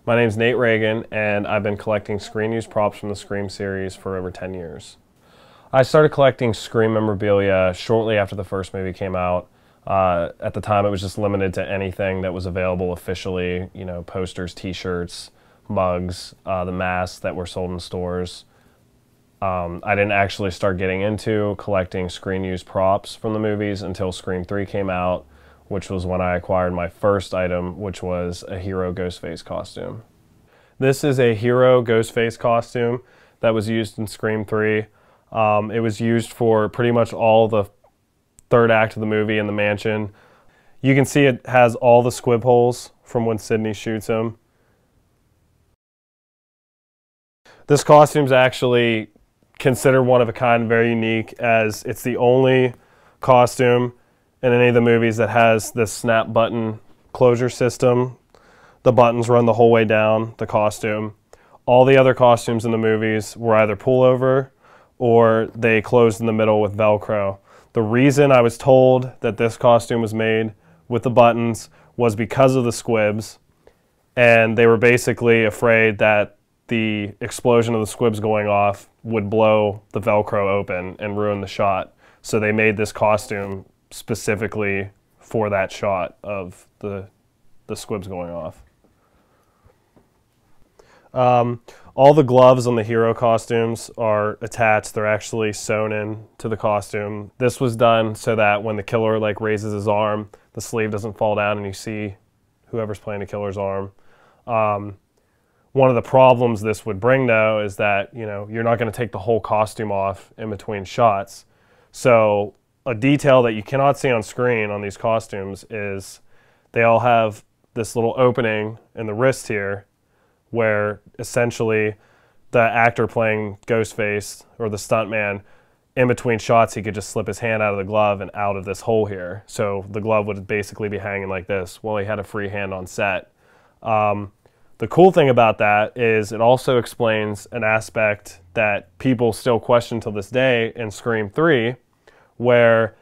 My name's Nate Ragon, and I've been collecting screen-used props from the Scream series for over 10 years. I started collecting Scream memorabilia shortly after the first movie came out. At the time, it was just limited to anything that was available officially, you know, posters, t-shirts, mugs, the masks that were sold in stores. I didn't actually start getting into collecting screen-used props from the movies until Scream 3 came out, which was when I acquired my first item, which was a Hero Ghostface costume. This is a Hero Ghostface costume that was used in Scream 3. It was used for pretty much all the third act of the movie in the mansion. You can see it has all the squib holes from when Sidney shoots him. This costume is actually considered one of a kind, very unique, as it's the only costume in any of the movies that has this snap button closure system. The buttons run the whole way down the costume. All the other costumes in the movies were either pullover or they closed in the middle with Velcro. The reason I was told that this costume was made with the buttons was because of the squibs, and they were basically afraid that the explosion of the squibs going off would blow the Velcro open and ruin the shot. So they made this costume specifically for that shot of the squibs going off. All the gloves on the Hero costumes are attached. They're actually sewn in to the costume. This was done so that when the killer raises his arm, the sleeve doesn't fall down and you see whoever's playing the killer's arm. One of the problems this would bring, though, is that, you know, you're not going to take the whole costume off in between shots. So a detail that you cannot see on screen on these costumes is they all have this little opening in the wrist here where essentially the actor playing Ghostface, or the stuntman, in between shots he could just slip his hand out of the glove and out of this hole here. So the glove would basically be hanging like this while he had a free hand on set. The cool thing about that is it also explains an aspect that people still question till this day in Scream 3, where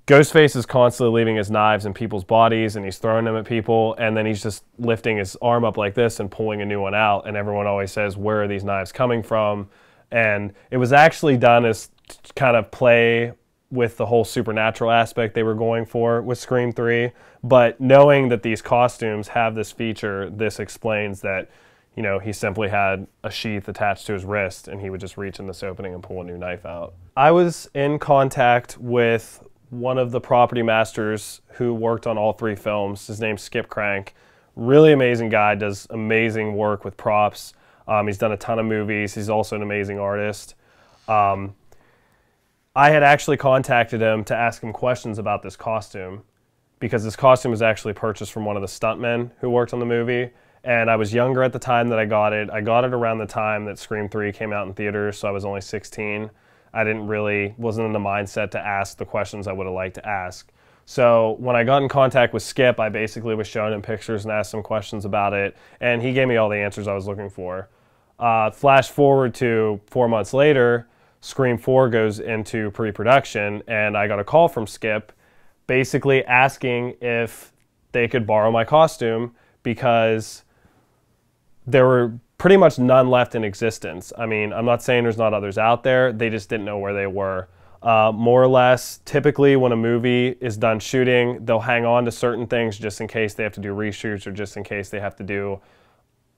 Ghostface is constantly leaving his knives in people's bodies and he's throwing them at people, and then he's just lifting his arm up like this and pulling a new one out, and everyone always says, where are these knives coming from? And it was actually done as kind of play with the whole supernatural aspect they were going for with Scream 3, but knowing that these costumes have this feature, this explains that, you know, he simply had a sheath attached to his wrist and he would just reach in this opening and pull a new knife out. I was in contact with one of the property masters who worked on all three films. His name's Skip Crank. Really amazing guy, does amazing work with props. He's done a ton of movies. He's also an amazing artist. I had actually contacted him to ask him questions about this costume, because this costume was actually purchased from one of the stuntmen who worked on the movie, and I was younger at the time that I got it. I got it around the time that Scream 3 came out in theaters, so I was only 16. I wasn't in the mindset to ask the questions I would have liked to ask. So when I got in contact with Skip, I basically was showing him pictures and asked him questions about it, and he gave me all the answers I was looking for. Flash forward to 4 months later, Scream 4 goes into pre-production, and I got a call from Skip basically asking if they could borrow my costume because there were pretty much none left in existence. I mean, I'm not saying there's not others out there, they just didn't know where they were. More or less, typically when a movie is done shooting, they'll hang on to certain things just in case they have to do reshoots or just in case they have to do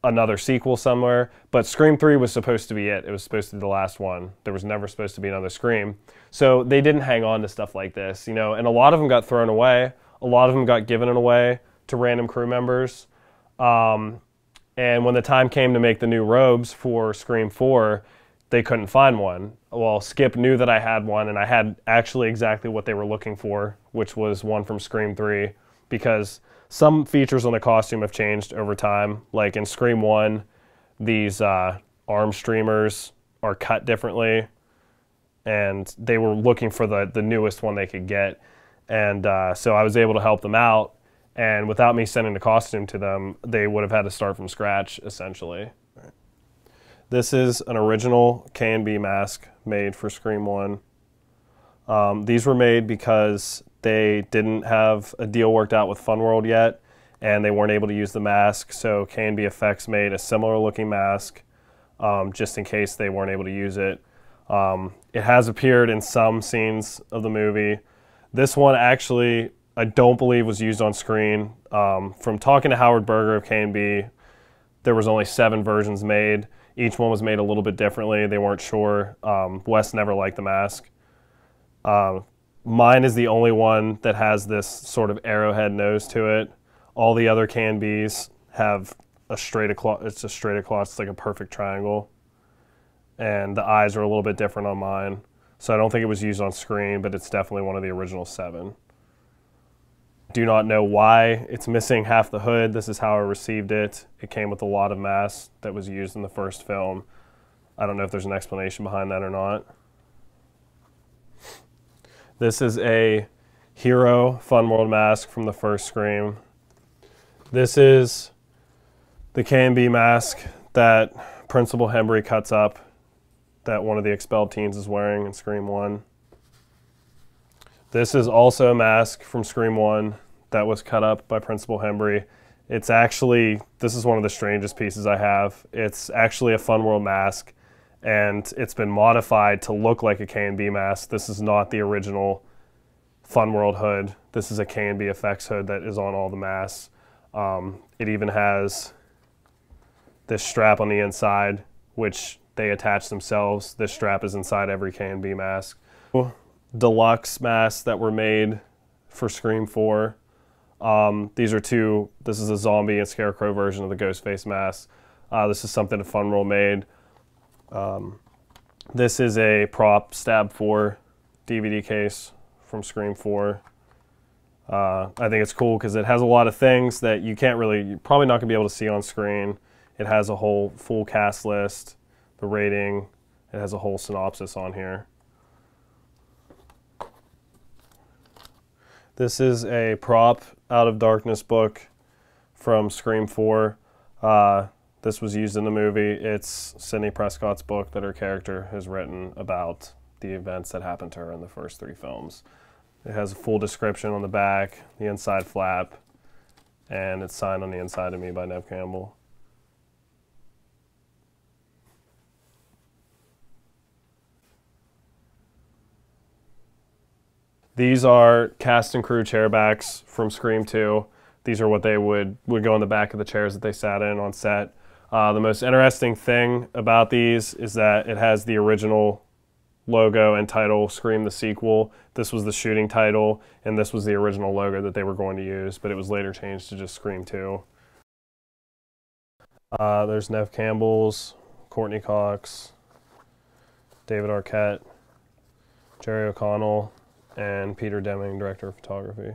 another sequel somewhere. But Scream 3 was supposed to be it. It was supposed to be the last one. There was never supposed to be another Scream. So they didn't hang on to stuff like this, you know, and a lot of them got thrown away. A lot of them got given away to random crew members. And when the time came to make the new robes for Scream 4, they couldn't find one. Well, Skip knew that I had one, and I had actually exactly what they were looking for, which was one from Scream 3, because some features on the costume have changed over time. Like in Scream 1, these arm streamers are cut differently, and they were looking for the newest one they could get. And so I was able to help them out, and without me sending the costume to them, they would have had to start from scratch, essentially. This is an original K&B mask made for Scream 1. These were made because they didn't have a deal worked out with Funworld yet, and they weren't able to use the mask, so K&B Effects made a similar looking mask just in case they weren't able to use it. It has appeared in some scenes of the movie. This one actually, I don't believe was used on screen. From talking to Howard Berger of K&B, there was only 7 versions made. Each one was made a little bit differently. They weren't sure. Wes never liked the mask. Mine is the only one that has this sort of arrowhead nose to it. All the other K&Bs have a straight across. It's a straight across. It's like a perfect triangle, and the eyes are a little bit different on mine. So I don't think it was used on screen, but it's definitely one of the original 7. Do not know why it's missing half the hood. This is how I received it. It came with a lot of mask that was used in the first film. I don't know if there's an explanation behind that or not. This is a Hero Fun World mask from the first Scream. This is the K&B mask that Principal Hembry cuts up that one of the expelled teens is wearing in Scream 1. This is also a mask from Scream 1 that was cut up by Principal Hembry. It's actually, this is one of the strangest pieces I have. It's actually a Fun World mask, and it's been modified to look like a K&B mask. This is not the original Fun World hood. This is a K&B Effects hood that is on all the masks. It even has this strap on the inside, which they attach themselves. This strap is inside every K&B mask. Deluxe masks that were made for Scream 4. These are two. This is a zombie and scarecrow version of the Ghostface mask. This is something that Fun World made. This is a prop Stab 4 DVD case from Scream 4. I think it's cool because it has a lot of things that you're probably not going to be able to see on screen. It has a whole full cast list, the rating. It has a whole synopsis on here. This is a prop Out of Darkness book from Scream 4. This was used in the movie. It's Sidney Prescott's book that her character has written about the events that happened to her in the first 3 films. It has a full description on the back, the inside flap, and it's signed on the inside of me by Neve Campbell. These are cast and crew chairbacks from Scream 2. These are what they would go in the back of the chairs that they sat in on set. The most interesting thing about these is that it has the original logo and title, Scream the Sequel. This was the shooting title, and this was the original logo that they were going to use, but it was later changed to just Scream 2. There's Neve Campbell's, Courtney Cox, David Arquette, Jerry O'Connell, and Peter Deming, director of photography.